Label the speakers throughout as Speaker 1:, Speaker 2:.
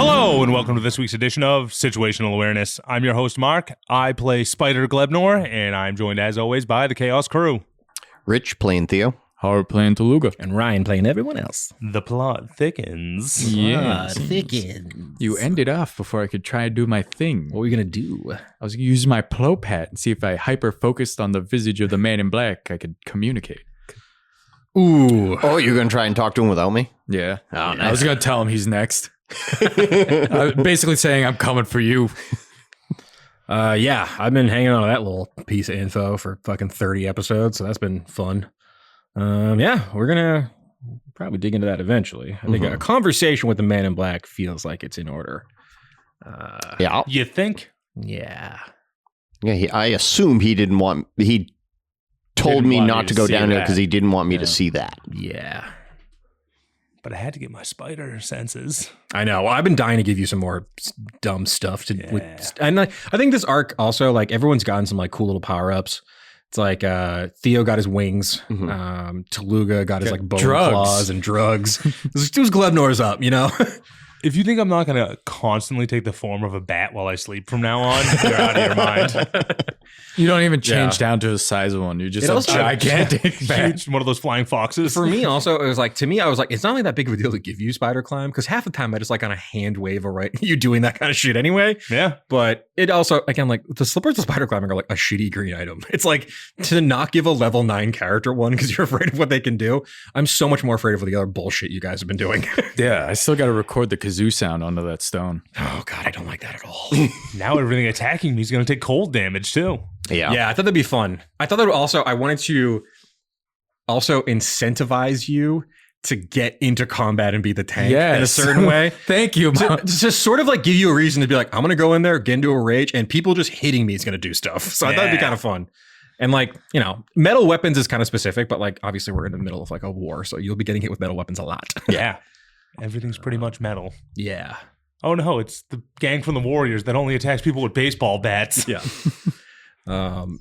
Speaker 1: Hello, and welcome to this week's edition of Situational Awareness. I'm your host, Mark. I play Spider Glebnor, and I'm joined, as always, by the Chaos Crew.
Speaker 2: Rich playing Theo.
Speaker 3: Howard playing Toluga.
Speaker 4: And Ryan playing everyone else.
Speaker 1: The plot thickens.
Speaker 3: Yeah.
Speaker 4: Thickens.
Speaker 3: You ended off before I could try and do my thing.
Speaker 4: What were you going to do?
Speaker 3: I was going to use my Plop hat and see if I hyper-focused on the visage of the man in black, I could communicate.
Speaker 4: Ooh.
Speaker 2: Oh, you're going to try and talk to him without me?
Speaker 3: Yeah.
Speaker 2: Oh,
Speaker 3: I
Speaker 2: nice.
Speaker 3: was going to tell him he's next. Basically saying I'm coming for you.
Speaker 4: Yeah, I've been hanging on to that little piece of info for fucking 30 episodes, so that's been fun. Yeah, we're going to probably dig into that eventually. I think a conversation with the man in black feels like it's in order.
Speaker 2: Yeah.
Speaker 1: You think?
Speaker 4: Yeah.
Speaker 2: Yeah, I assume he didn't want... He told
Speaker 1: Didn't
Speaker 2: me
Speaker 1: want
Speaker 2: not
Speaker 1: you
Speaker 2: to
Speaker 1: to
Speaker 2: go
Speaker 1: see
Speaker 2: down there
Speaker 1: that.
Speaker 2: because he didn't want me to
Speaker 4: Yeah.
Speaker 2: see that.
Speaker 4: Yeah.
Speaker 1: But I had to get my spider senses.
Speaker 4: I know. Well, I've been dying to give you some more dumb stuff to.
Speaker 1: Yeah.
Speaker 4: And I think this arc also, like, everyone's gotten some like cool little power ups. It's like Theo got his wings. Toluga got his like bone
Speaker 3: drugs.
Speaker 4: claws and drugs. It was Glebnor's up, you know.
Speaker 1: If you think I'm not going to constantly take the form of a bat while I sleep from now on, you're out of your mind.
Speaker 3: You don't even change down to the size of one. You're just
Speaker 4: It
Speaker 3: a
Speaker 4: also-
Speaker 3: gigantic bat.
Speaker 1: Huge, one of those flying foxes.
Speaker 4: For me, also, it was like, to me, I was like, it's not really that big of a deal to give you spider climb because half the time I just like on a hand wave or right you doing that kind of shit anyway.
Speaker 1: Yeah.
Speaker 4: But it also, again, like the slippers of spider climbing are like a shitty green item. It's like to not give a level 9 character one because you're afraid of what they can do. I'm so much more afraid of the other bullshit you guys have been doing.
Speaker 3: Yeah, I still got to record the kazoo sound onto that stone.
Speaker 4: Oh God, I don't like that at all.
Speaker 1: Now everything attacking me is going to take cold damage, too.
Speaker 2: Yeah.
Speaker 4: Yeah, I thought that'd be fun. I thought that would also, I wanted to also incentivize you to get into combat and be the tank in a
Speaker 3: Yes.
Speaker 4: certain way.
Speaker 3: Thank you,
Speaker 4: To
Speaker 3: Mom.
Speaker 4: just sort of like give you a reason to be like, I'm going to go in there, get into a rage, and people just hitting me is going to do stuff. So I thought it'd be
Speaker 1: Yeah.
Speaker 4: kind of fun. And like, you know, metal weapons is kind of specific, but like obviously we're in the middle of like a war, so you'll be getting hit with metal weapons a lot.
Speaker 1: Yeah. Everything's pretty much metal.
Speaker 4: Yeah.
Speaker 1: Oh, no. It's the gang from the Warriors that only attacks people with baseball bats.
Speaker 4: Yeah.
Speaker 1: I'm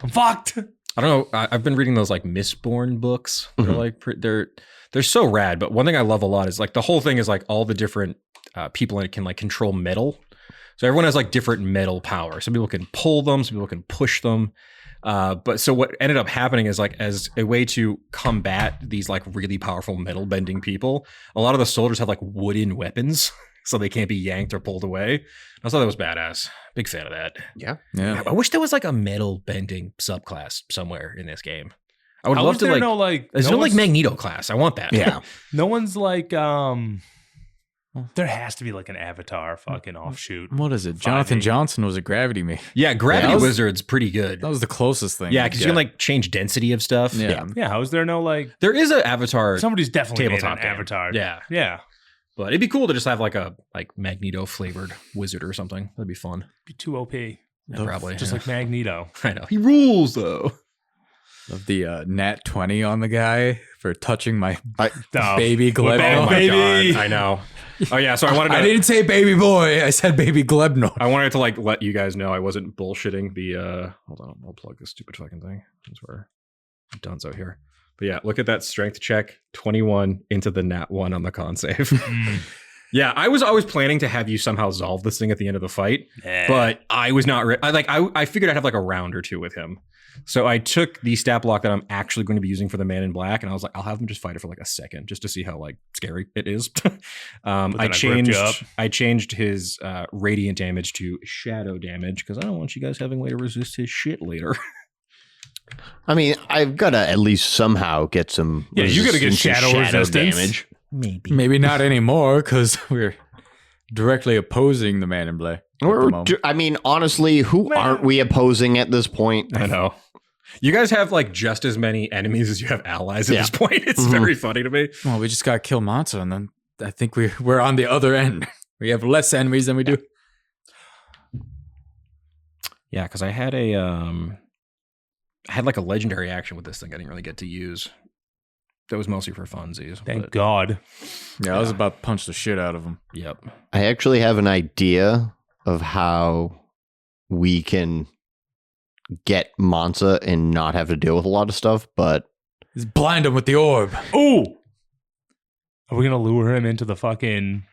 Speaker 1: fucked.
Speaker 4: I don't know. I've been reading those like Mistborn books. They're like they're so rad. But one thing I love a lot is like the whole thing is like all the different people in it can like control metal. So everyone has like different metal power. Some people can pull them. Some people can push them. But so what ended up happening is like as a way to combat these like really powerful metal bending people, a lot of the soldiers have like wooden weapons. So they can't be yanked or pulled away. I thought that was badass. Big fan of that.
Speaker 2: Yeah.
Speaker 3: Yeah.
Speaker 4: I wish there was like a metal bending subclass somewhere in this game. I would
Speaker 1: How
Speaker 4: love
Speaker 1: is
Speaker 4: to
Speaker 1: there
Speaker 4: like.
Speaker 1: no, like,
Speaker 4: There's
Speaker 1: no
Speaker 4: no like
Speaker 1: one's-
Speaker 4: Magneto class. I want that.
Speaker 2: Yeah.
Speaker 1: No one's like, there has to be like an Avatar fucking offshoot.
Speaker 3: What is it? Jonathan
Speaker 1: 5e.
Speaker 3: Johnson was a gravity me.
Speaker 4: Yeah, Gravity
Speaker 3: Yeah, that was-
Speaker 4: Wizard's pretty good.
Speaker 3: That was the closest thing.
Speaker 4: Yeah,
Speaker 3: I'd
Speaker 4: because you can
Speaker 3: get.
Speaker 4: like change density of stuff.
Speaker 3: Yeah.
Speaker 1: Yeah, how is there no like,
Speaker 4: There is an Avatar,
Speaker 1: somebody's definitely made an
Speaker 4: tabletop game.
Speaker 1: Avatar.
Speaker 4: Yeah.
Speaker 1: Yeah.
Speaker 4: but it'd be cool to just have like a like Magneto flavored wizard or something. That'd be fun.
Speaker 1: Be too OP.
Speaker 4: Yeah, probably.
Speaker 1: Just
Speaker 4: yeah.
Speaker 1: like Magneto.
Speaker 4: I know. He rules though.
Speaker 3: Love the nat 20 on the guy for touching my
Speaker 1: Oh,
Speaker 3: baby
Speaker 1: we're back,
Speaker 3: Glebnor.
Speaker 4: Oh my
Speaker 1: baby.
Speaker 4: God. I know. Oh yeah, so I wanted to
Speaker 3: I didn't say baby boy. I said baby Glebnor.
Speaker 4: I wanted to like let you guys know I wasn't bullshitting the hold on, I'll plug this stupid fucking thing. That's where I'm done so here. But yeah, look at that strength check. 21 into the nat 1 on the con save.
Speaker 1: Mm.
Speaker 4: Yeah, I was always planning to have you somehow solve this thing at the end of the fight,
Speaker 1: Yeah.
Speaker 4: but I was not I figured I'd have like a round or two with him. So I took the stat block that I'm actually going to be using for the man in black, and I was like, I'll have him just fight it for like a second, just to see how like scary it is.
Speaker 1: then I gripped you up.
Speaker 4: I changed his radiant damage to shadow damage because I don't want you guys having a way to resist his shit later.
Speaker 2: I mean, I've got to at least somehow get some.
Speaker 1: Yeah, you gotta get
Speaker 2: resistance to
Speaker 1: shadow resistance.
Speaker 2: damage.
Speaker 4: Maybe.
Speaker 3: Maybe not anymore because we're directly opposing the man in black. at the moment.
Speaker 2: I mean, honestly, who aren't we opposing at this point?
Speaker 4: I know. You guys have like just as many enemies as you have allies at
Speaker 2: Yeah.
Speaker 4: this point. It's
Speaker 2: Mhm.
Speaker 4: very funny to me.
Speaker 3: Well, we just got to kill Monza, and then I think we're on the other end. We have less enemies than we do.
Speaker 4: Yeah, because I had like a legendary action with this thing I didn't really get to use. That was mostly for funsies.
Speaker 1: Thank
Speaker 4: but-
Speaker 1: God.
Speaker 3: Yeah, I was about to punch the shit out of him.
Speaker 4: Yep.
Speaker 2: I actually have an idea of how we can get Monza and not have to deal with a lot of stuff, but
Speaker 3: Just blind him with the orb.
Speaker 1: Oh, are we gonna lure him into the fucking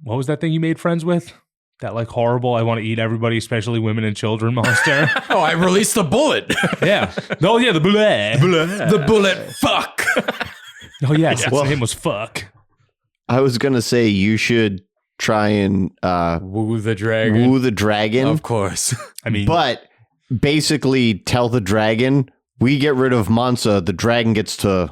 Speaker 1: what was that thing you made friends with? That like horrible, I want to eat everybody, especially women and children monster.
Speaker 3: Oh, I released the bullet.
Speaker 1: Yeah. Oh yeah, the bullet.
Speaker 3: The bullet. Fuck.
Speaker 1: Oh yes, its name was Fuck.
Speaker 2: I was gonna say you should try and
Speaker 3: Woo the dragon. Of course.
Speaker 1: I mean,
Speaker 2: but basically tell the dragon, we get rid of Mansa, the dragon gets to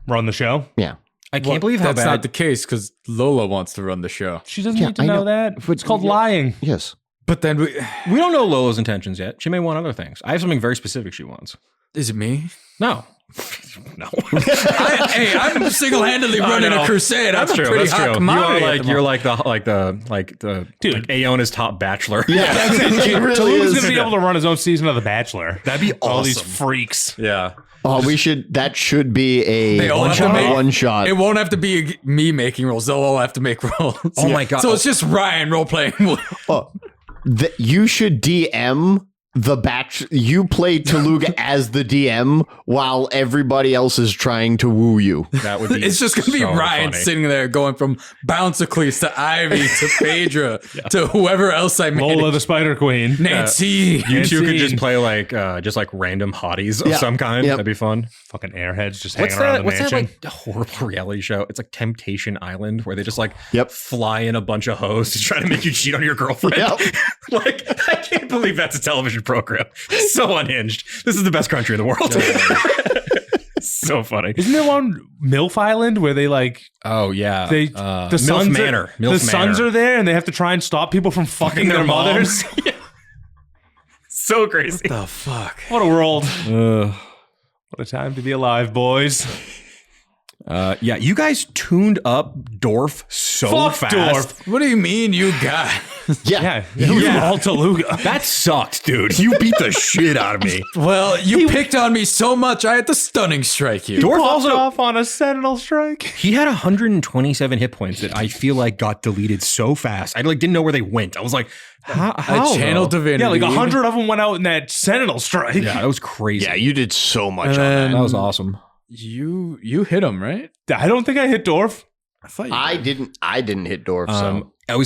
Speaker 1: run the show.
Speaker 2: Yeah.
Speaker 4: I can't believe how
Speaker 3: that's
Speaker 4: bad.
Speaker 3: not the case because Lola wants to run the show.
Speaker 1: She doesn't need to know that. It's called lying.
Speaker 2: Yes.
Speaker 3: But then
Speaker 4: We don't know Lola's intentions yet. She may want other things. I have something very specific she wants.
Speaker 3: is it me?
Speaker 4: No. No.
Speaker 3: I'm single-handedly running a crusade.
Speaker 4: That's
Speaker 3: I'm
Speaker 4: true.
Speaker 3: a pretty
Speaker 4: That's
Speaker 3: hot
Speaker 4: true.
Speaker 3: commodity at the
Speaker 4: You're
Speaker 3: moment.
Speaker 4: like the
Speaker 1: Dude.
Speaker 4: Aona's top bachelor.
Speaker 2: Yeah. It really
Speaker 1: Toluca's
Speaker 2: is.
Speaker 1: gonna be able to run his own season of The Bachelor.
Speaker 4: That'd be
Speaker 1: All
Speaker 4: awesome.
Speaker 1: these freaks.
Speaker 4: Yeah.
Speaker 2: Oh, that should be
Speaker 3: They
Speaker 2: a
Speaker 3: all have to make-
Speaker 2: one shot.
Speaker 3: It won't have to be me making rolls. They'll all have to make rolls.
Speaker 4: Oh my God.
Speaker 3: So it's just Ryan role-playing.
Speaker 2: Oh, you should DM the batch. You play Toluga as the DM while everybody else is trying to woo you.
Speaker 4: That would be
Speaker 3: It's just going to be
Speaker 4: so
Speaker 3: Ryan
Speaker 4: funny.
Speaker 3: sitting there going from Bouncicles to Ivy to Phaedra to whoever else I made.
Speaker 1: Lola the Spider Queen.
Speaker 3: Nancy.
Speaker 4: You two could just
Speaker 1: Francine.
Speaker 4: play like random hotties of
Speaker 2: Yeah.
Speaker 4: some kind.
Speaker 2: Yep.
Speaker 4: That'd be fun.
Speaker 1: Fucking airheads just
Speaker 4: What's
Speaker 1: hanging around
Speaker 4: that?
Speaker 1: the
Speaker 4: What's that
Speaker 1: mansion.
Speaker 4: like horrible reality show? It's like Temptation Island, where they just like
Speaker 2: Yep.
Speaker 4: fly in a bunch of hosts to try to make you cheat on your girlfriend.
Speaker 2: Yep.
Speaker 4: Like, I can't believe that's a television program. So unhinged. This is the best country in the world. So funny.
Speaker 1: Isn't there one MILF Island where they like
Speaker 4: Oh yeah.
Speaker 1: they
Speaker 4: the
Speaker 1: the sons
Speaker 4: Manor.
Speaker 1: are, the sons are there and they have to try and stop people from fucking their mothers?
Speaker 4: Yeah. So crazy.
Speaker 3: The fuck?
Speaker 1: What a world. What a time to be alive, boys.
Speaker 4: Yeah, you guys tuned up Dorf so
Speaker 1: Fuck
Speaker 4: fast.
Speaker 1: Dorf.
Speaker 3: What do you mean you got?
Speaker 1: Yeah, it was all Toluga.
Speaker 4: That sucked, dude. You beat the shit out of me.
Speaker 3: Well, you picked on me so much, I had to stunning strike you.
Speaker 4: Dorf
Speaker 1: Popped
Speaker 4: also
Speaker 1: off on a sentinel strike.
Speaker 4: he had 127 hit points that I feel like got deleted so fast. I like didn't know where they went. I was like, how?
Speaker 3: I channeled
Speaker 4: though?
Speaker 3: divinity.
Speaker 1: Yeah, like 100 of them went out in that sentinel strike.
Speaker 4: Yeah, that was crazy.
Speaker 2: Yeah, you did so much
Speaker 3: And
Speaker 2: on that.
Speaker 3: then
Speaker 4: that was awesome.
Speaker 3: You hit him, right?
Speaker 1: I don't think I hit Dorf.
Speaker 3: I thought you
Speaker 2: I didn't hit Dorf, so
Speaker 4: I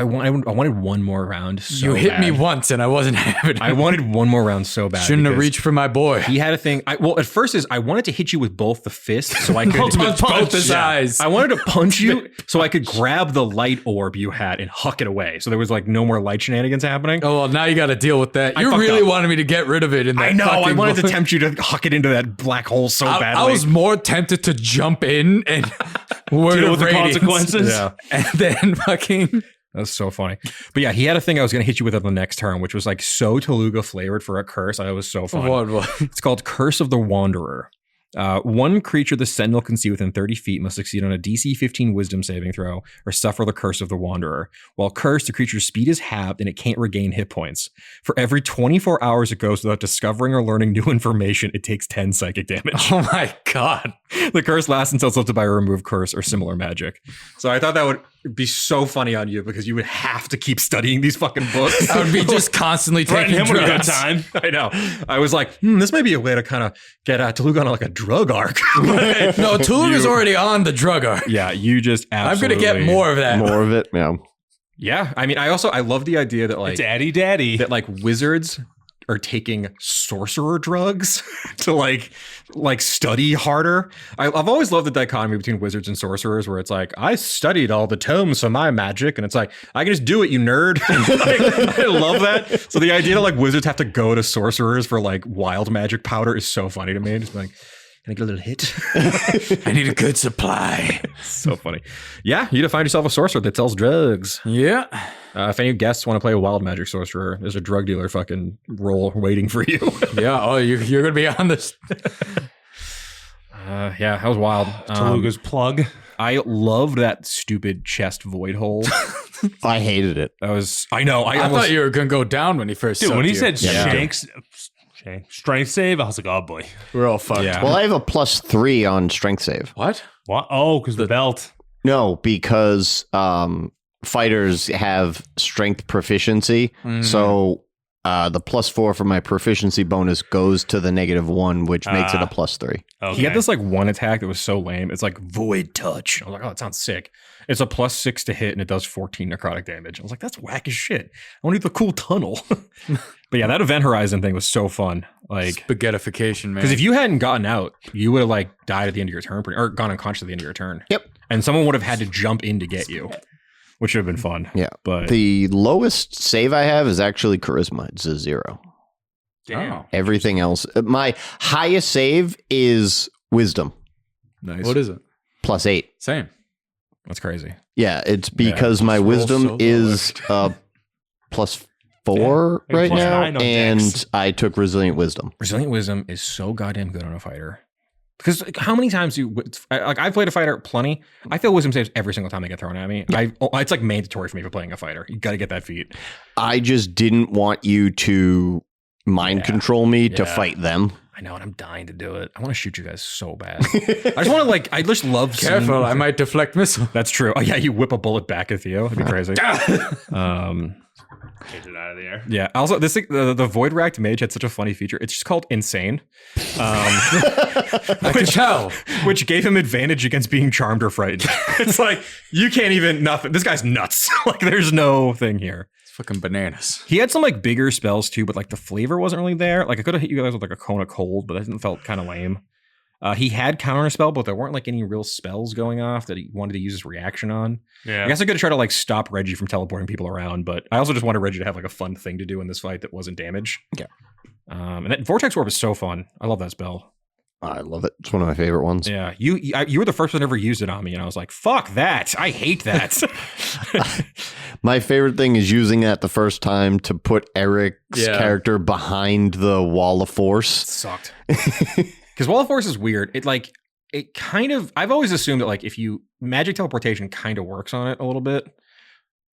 Speaker 4: wanted one more round. So
Speaker 3: you hit me
Speaker 4: bad.
Speaker 3: once and I wasn't having it.
Speaker 4: I wanted one more round so bad.
Speaker 3: Shouldn't have
Speaker 4: because
Speaker 3: reached for my boy.
Speaker 4: He had a thing. Well, at first I wanted to hit you with both the fists so I could
Speaker 1: Ultimate punch.
Speaker 3: Both his eyes.
Speaker 4: I wanted to punch you so I could grab the light orb you had and huck it away. So there was like no more light shenanigans happening.
Speaker 3: Oh, well, now you got to deal with that.
Speaker 4: I
Speaker 3: You
Speaker 4: fucked
Speaker 3: really
Speaker 4: up.
Speaker 3: wanted me to get rid of it. In that
Speaker 4: I know. I
Speaker 3: fucking
Speaker 4: wanted to
Speaker 3: moment.
Speaker 4: tempt you to huck it into that black hole so badly.
Speaker 3: I was more tempted to jump in and word
Speaker 1: Deal
Speaker 3: of
Speaker 1: with the
Speaker 3: radiance.
Speaker 1: consequences.
Speaker 4: Yeah.
Speaker 3: And then fucking
Speaker 4: That's so funny. But yeah, he had a thing I was going to hit you with on the next turn, which was like so Toluga flavored for a curse. I thought it was so fun.
Speaker 3: what?
Speaker 4: It's called Curse of the Wanderer. One creature the Sentinel can see within 30 feet must succeed on a DC 15 Wisdom saving throw or suffer the Curse of the Wanderer. While cursed, the creature's speed is halved and it can't regain hit points. For every 24 hours it goes without discovering or learning new information, it takes 10 psychic damage.
Speaker 3: Oh my god!
Speaker 4: The curse lasts until it's lifted by a removed curse or similar magic. So I thought that would be so funny on you because you would have to keep studying these fucking books.
Speaker 3: I would be just constantly
Speaker 1: Threaten
Speaker 3: taking
Speaker 1: him with a good
Speaker 3: drugs.
Speaker 1: time.
Speaker 4: I know. I was like, this might be a way to kind of get Toluga on like a drug arc.
Speaker 3: No, Tuluga's already on the drug arc.
Speaker 4: Yeah, you just
Speaker 3: I'm
Speaker 4: absolutely.
Speaker 3: gonna get more of that.
Speaker 2: more of it. Yeah.
Speaker 4: Yeah, I mean, I love the idea that like
Speaker 1: Daddy.
Speaker 4: that like wizards are taking sorcerer drugs to like study harder. I've always loved the dichotomy between wizards and sorcerers where it's like, I studied all the tomes for my magic, and it's like, I can just do it, you nerd. Like, I love that. So the idea that like wizards have to go to sorcerers for like wild magic powder is so funny to me. Just like, can I get a little hit?
Speaker 3: I need a good supply.
Speaker 4: So funny. Yeah, you find yourself a sorcerer that sells drugs.
Speaker 3: Yeah.
Speaker 4: If any guests want to play a wild magic sorcerer, there's a drug dealer fucking role waiting for you.
Speaker 3: Yeah. Oh, you're gonna be on this.
Speaker 4: Yeah, that was wild.
Speaker 1: Toluga's plug.
Speaker 4: I loved that stupid chest void hole.
Speaker 2: I hated it.
Speaker 4: I know.
Speaker 3: I thought you were gonna go down when he first.
Speaker 1: Dude, when he
Speaker 3: sucked
Speaker 1: said
Speaker 3: you.
Speaker 1: strength save, I was like, oh boy.
Speaker 3: We're all fucked.
Speaker 4: Yeah.
Speaker 2: Well, I have a +3 on strength save.
Speaker 3: What?
Speaker 1: What? Oh, because the belt.
Speaker 2: No, because fighters have strength proficiency. So The +4 for my proficiency bonus goes to the -1, which makes it a +3.
Speaker 1: Okay.
Speaker 4: He had this like one attack that was so lame. It's like Void Touch. I was like, oh, it sounds sick. It's a +6 to hit and it does 14 necrotic damage. I was like, that's whack as shit. I want to do the cool tunnel. But yeah, that Event Horizon thing was so fun. Like
Speaker 3: Spaghettification, man.
Speaker 4: because if you hadn't gotten out, you would have like died at the end of your turn, or gone unconscious at the end of your turn.
Speaker 2: Yep.
Speaker 4: And someone would have had to jump in to get you, which would have been fun.
Speaker 2: Yeah.
Speaker 4: But
Speaker 2: The lowest save I have is actually charisma. It's a 0.
Speaker 1: Damn.
Speaker 3: Oh,
Speaker 2: Everything else, my highest save is wisdom,
Speaker 4: nice.
Speaker 3: what is it?
Speaker 2: +8.
Speaker 3: Same.
Speaker 4: That's crazy.
Speaker 2: Yeah, it's because my
Speaker 3: roll
Speaker 2: wisdom
Speaker 3: so
Speaker 2: is +4
Speaker 1: Yeah.
Speaker 2: right now,
Speaker 1: +9 on
Speaker 2: and
Speaker 1: Dex.
Speaker 2: I took resilient wisdom.
Speaker 4: Resilient Wisdom is so goddamn good on a fighter. Because like, how many times I've played a fighter plenty. I feel Wisdom saves every single time they get thrown at me. It's like mandatory for me for playing a fighter. You got to get that feat.
Speaker 2: I just didn't want you to mind control me to
Speaker 4: Yeah.
Speaker 2: fight them.
Speaker 4: I know, and I'm dying to do it. I want to shoot you guys so bad. I just want to I just love
Speaker 3: Careful,
Speaker 4: seeing-
Speaker 3: I might deflect missile.
Speaker 4: That's true. Oh yeah, you whip a bullet back at Theo. That'd be crazy.
Speaker 1: Get it out of the air.
Speaker 4: Yeah. Also, this thing, the Void Racked Mage had such a funny feature. It's just called Insane,
Speaker 3: I can tell.
Speaker 4: which gave him advantage against being charmed or frightened. It's like you can't even nothing. This guy's nuts. Like there's no thing here.
Speaker 3: It's fucking bananas.
Speaker 4: He had some like bigger spells too, but like the flavor wasn't really there. Like I could have hit you guys with like a cone of cold, but that felt kind of lame. He had counter spell, but there weren't like any real spells going off that he wanted to use his reaction on.
Speaker 1: Yeah.
Speaker 4: I guess I could have tried to like stop Reggie from teleporting people around, but I also just wanted Reggie to have like a fun thing to do in this fight that wasn't damage.
Speaker 2: Yeah.
Speaker 4: And that Vortex Orb is so fun. I love that spell.
Speaker 2: I love it. It's one of my favorite ones.
Speaker 4: Yeah, you were the first one to ever used it on me, and I was like, "Fuck that! I hate that."
Speaker 2: My favorite thing is using that the first time to put Eric's
Speaker 3: Yeah.
Speaker 2: character behind the wall of force.
Speaker 4: Sucked. Because Wall of Force is weird. It kind of. I've always assumed that like if you magic teleportation kind of works on it a little bit.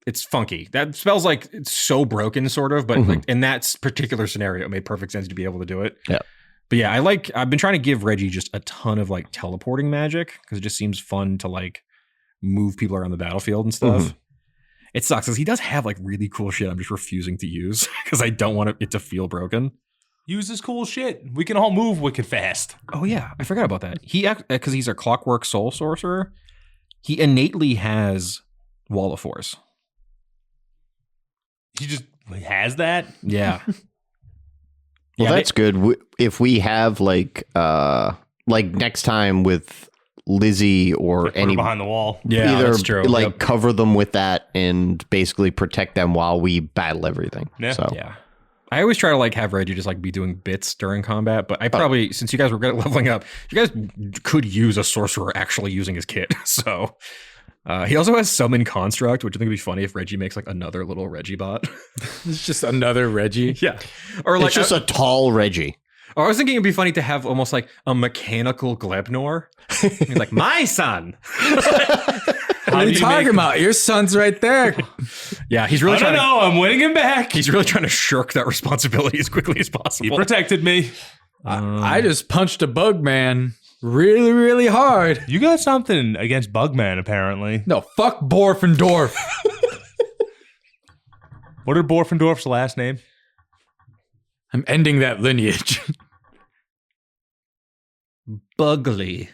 Speaker 4: It's funky. That spell's like it's so broken, sort of, but like in that particular scenario, it made perfect sense to be able to do it.
Speaker 2: Yeah.
Speaker 4: But yeah, I've been trying to give Reggie just a ton of like teleporting magic because it just seems fun to like move people around the battlefield and stuff. It sucks because he does have like really cool shit I'm just refusing to use because I don't want it to feel broken.
Speaker 1: Use this cool shit. We can all move wicked fast.
Speaker 4: Oh yeah, I forgot about that. He because he's a clockwork soul sorcerer, he innately has Wall of Force.
Speaker 1: He just has that.
Speaker 4: Yeah.
Speaker 2: Well, that's good. If we have like next time with Lizzie or
Speaker 1: Put her
Speaker 2: any
Speaker 1: behind the wall.
Speaker 4: Yeah,
Speaker 2: either
Speaker 4: that's true.
Speaker 2: like
Speaker 4: Yep.
Speaker 2: cover them with that and basically protect them while we battle everything.
Speaker 1: Yeah.
Speaker 2: So
Speaker 4: Yeah. I always try to like have Reggie just like be doing bits during combat, but I probably since you guys were good at leveling up, you guys could use a sorcerer actually using his kit. So he also has Summon Construct, which I think would be funny if Reggie makes like another little Reggie bot.
Speaker 3: It's just another Reggie.
Speaker 4: Yeah. Or like
Speaker 2: it's just a tall Reggie.
Speaker 4: or I was thinking it'd be funny to have almost like a mechanical Glebnor. He's like, my son.
Speaker 3: What are you talking about? Your son's right there.
Speaker 4: Yeah, he's really
Speaker 1: I don't
Speaker 4: trying
Speaker 1: know. I'm winning him back.
Speaker 4: he's really trying to shirk that responsibility as quickly as
Speaker 1: He
Speaker 4: possible.
Speaker 1: protected me.
Speaker 3: I just punched a bug man really, really hard.
Speaker 1: You got something against Bugman, apparently.
Speaker 3: No, fuck Borfendorf.
Speaker 1: What is Borfendorf's last name?
Speaker 3: I'm ending that lineage.
Speaker 4: Bugly.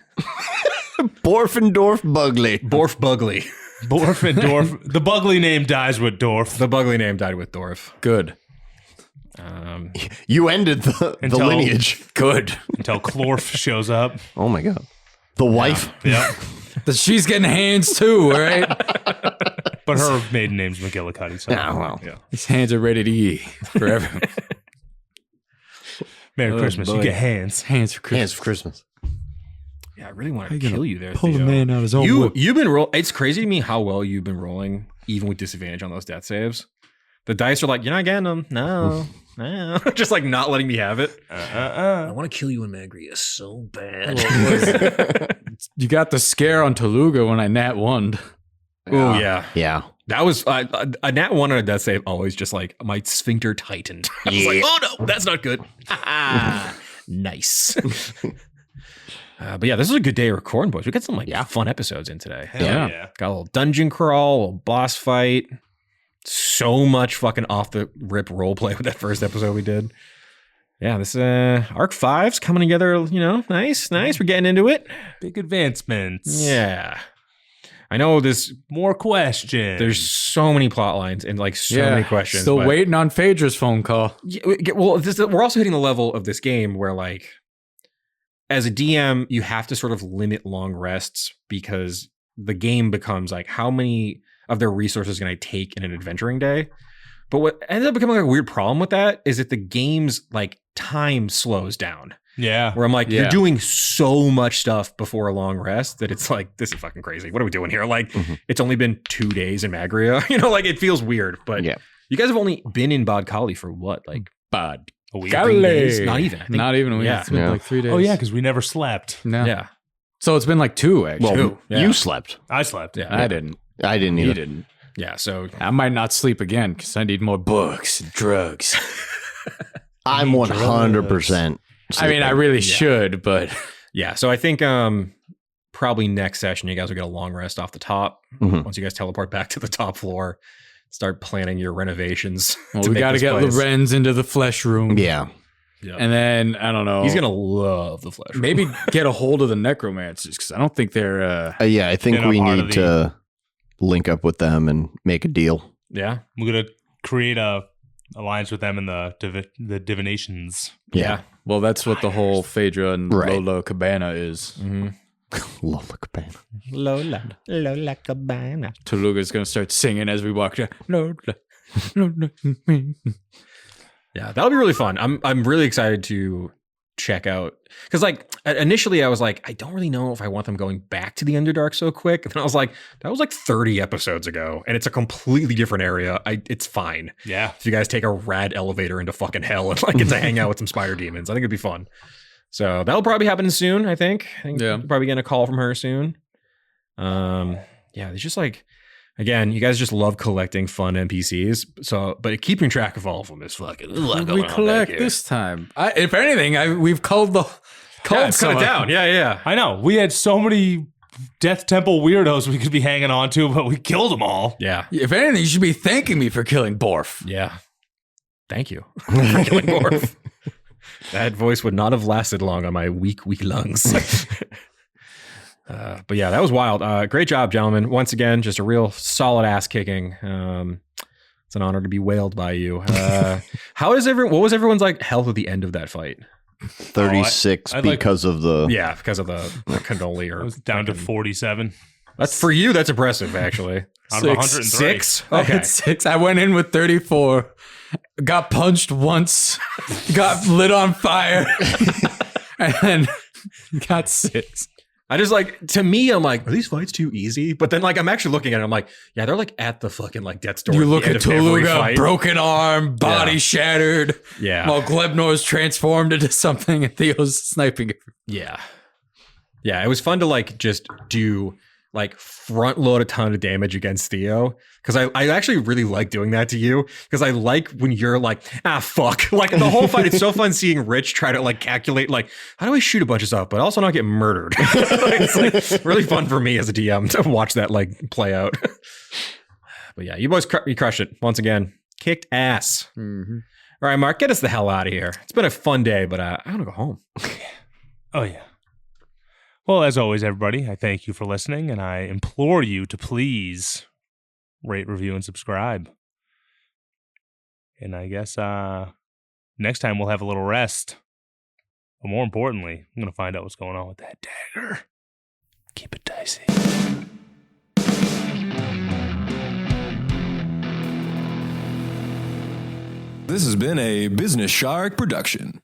Speaker 2: Borfendorf Bugley.
Speaker 4: Borf Bugly.
Speaker 1: Borfendorf. The Bugly name dies with Dorf.
Speaker 4: The Bugly name died with Dorf.
Speaker 3: Good.
Speaker 2: You ended the
Speaker 1: Until-
Speaker 2: lineage.
Speaker 3: Good.
Speaker 1: Until Clorf shows up.
Speaker 2: Oh my god. The wife.
Speaker 1: Yep.
Speaker 3: She's getting hands too, all right?
Speaker 1: But her maiden name's McGillicuddy. So.
Speaker 2: Ah, well.
Speaker 1: Yeah.
Speaker 3: His hands are ready to eat forever.
Speaker 1: Merry Christmas.
Speaker 3: boy.
Speaker 1: You get hands.
Speaker 3: Hands for Christmas.
Speaker 2: Hands for Christmas.
Speaker 4: Yeah, I really want
Speaker 3: How
Speaker 4: to
Speaker 3: you
Speaker 4: kill
Speaker 3: gonna
Speaker 4: you there.
Speaker 3: Pull a
Speaker 4: Theo.
Speaker 3: man out his own whip.
Speaker 4: You've been rolling. It's crazy to me how well you've been rolling, even with disadvantage on those death saves. The dice are like, you're not getting them. No, no. Just like not letting me have it. I want to kill you in Magria so bad.
Speaker 3: You got the scare on Toluga when I nat 1'd.
Speaker 4: Oh yeah.
Speaker 2: Yeah.
Speaker 4: That was a nat 1 on a death save. Always just like my sphincter tightened. I was like, oh no, that's not good. Nice. But yeah, this is a good day of recording, boys. We got some like fun episodes in today.
Speaker 1: Hell
Speaker 3: Yeah.
Speaker 1: yeah.
Speaker 4: Got a little dungeon crawl, a little boss fight. So much fucking off the rip role play with that first episode we did. Yeah, this arc 5's coming together, nice. We're getting into it.
Speaker 1: Big advancements.
Speaker 4: Yeah. I know
Speaker 1: more questions.
Speaker 4: There's so many plot lines and like so many questions.
Speaker 3: Still waiting on Phaedra's phone call.
Speaker 4: Yeah, well, we're also hitting the level of this game where like as a DM, you have to sort of limit long rests because the game becomes like how many of their resources can I take in an adventuring day? But what ends up becoming like a weird problem with that is that the game's like time slows down.
Speaker 1: Yeah.
Speaker 4: Where I'm like, you're doing so much stuff before a long rest that it's like, this is fucking crazy. What are we doing here? Like, it's only been 2 days in Magria. Like it feels weird. But you guys have only been in Bod Kali for what? Like
Speaker 1: a week?
Speaker 4: 3 days? Not even. I think,
Speaker 3: Not even a week.
Speaker 4: Yeah.
Speaker 3: It's been like 3 days.
Speaker 1: Oh, yeah, because we never slept.
Speaker 3: No.
Speaker 4: Yeah.
Speaker 3: So it's been like 2, actually.
Speaker 2: Well, you slept.
Speaker 1: I slept.
Speaker 4: Yeah.
Speaker 3: I didn't.
Speaker 2: I didn't
Speaker 3: You
Speaker 2: either.
Speaker 3: didn't.
Speaker 4: Yeah. So
Speaker 3: I might not sleep again because I need more books and drugs.
Speaker 2: I'm 100%.
Speaker 3: I mean, I really should, but
Speaker 4: yeah. So I think probably next session, you guys will get a long rest off the top. Once you guys teleport back to the top floor, start planning your renovations.
Speaker 3: well, we got to get Lorenz into the flesh room.
Speaker 2: Yeah.
Speaker 3: And then, I don't know.
Speaker 4: He's going to love the flesh room.
Speaker 3: Maybe get a hold of the necromancers because I don't think they're...
Speaker 2: Yeah, I think we need to link up with them and make a deal.
Speaker 4: Yeah.
Speaker 1: We're going to create a alliance with them in the divinations.
Speaker 2: Yeah.
Speaker 3: Well, that's what the whole Phaedra and Lola Cabana is.
Speaker 2: Lola Cabana.
Speaker 4: Lola Cabana.
Speaker 3: Toluga's going to start singing as we walk down. Lola.
Speaker 4: Yeah, that'll be really fun. I'm really excited to check out because like initially I was like, I don't really know if I want them going back to the Underdark so quick. And then I was like, that was like 30 episodes ago, and it's a completely different area. It's fine.
Speaker 1: Yeah,
Speaker 4: if you guys take a rad elevator into fucking hell and like get to hang out with some spider demons, I think it'd be fun. So that'll probably happen soon. I think
Speaker 3: yeah,
Speaker 4: probably getting a call from her soon. Yeah, it's just like. Again, you guys just love collecting fun NPCs, but keeping track of all of them is fucking.
Speaker 3: We collect this time. If anything, we've culled
Speaker 4: cut it down. Yeah.
Speaker 1: I know. We had so many Death Temple weirdos we could be hanging on to, but we killed them all.
Speaker 4: Yeah.
Speaker 3: If anything, you should be thanking me for killing Borf.
Speaker 4: Yeah. Thank you for killing Borf. That voice would not have lasted long on my weak lungs. But yeah, that was wild. Great job, gentlemen. Once again, just a real solid ass kicking. It's an honor to be whaled by you. What was everyone's like health at the end of that fight?
Speaker 2: 36 because of the
Speaker 4: cannoli. Or
Speaker 1: I was down to 47.
Speaker 4: That's for you. That's impressive, actually.
Speaker 1: Out of 103.
Speaker 4: 6?
Speaker 3: Okay. I had 6. I went in with 34. Got punched once. Got lit on fire. And then got 6.
Speaker 4: I just like, to me, I'm like, are these fights too easy? But then like, I'm actually looking at it, I'm like, yeah, they're like at the fucking like death's door.
Speaker 3: You look at Toluga, broken arm, body shattered.
Speaker 4: Yeah.
Speaker 3: While Glebnor's transformed into something and Theo's sniping.
Speaker 4: Yeah. Yeah, it was fun to like just do like front load a ton of damage against Theo. Because I actually really like doing that to you. Because I like when you're like, fuck. Like the whole fight, it's so fun seeing Rich try to like calculate like, how do I shoot a bunch of stuff, but also not get murdered? It's like really fun for me as a DM to watch that like play out. But yeah, you boys, you crushed it once again. Kicked ass.
Speaker 3: Mm-hmm.
Speaker 4: All right, Mark, get us the hell out of here. It's been a fun day, but I want to go home.
Speaker 1: Oh, yeah. Well, as always, everybody, I thank you for listening, and I implore you to please rate, review, and subscribe. And I guess next time we'll have a little rest. But more importantly, I'm going to find out what's going on with that dagger. Keep it dicey.
Speaker 5: This has been a Business Shark production.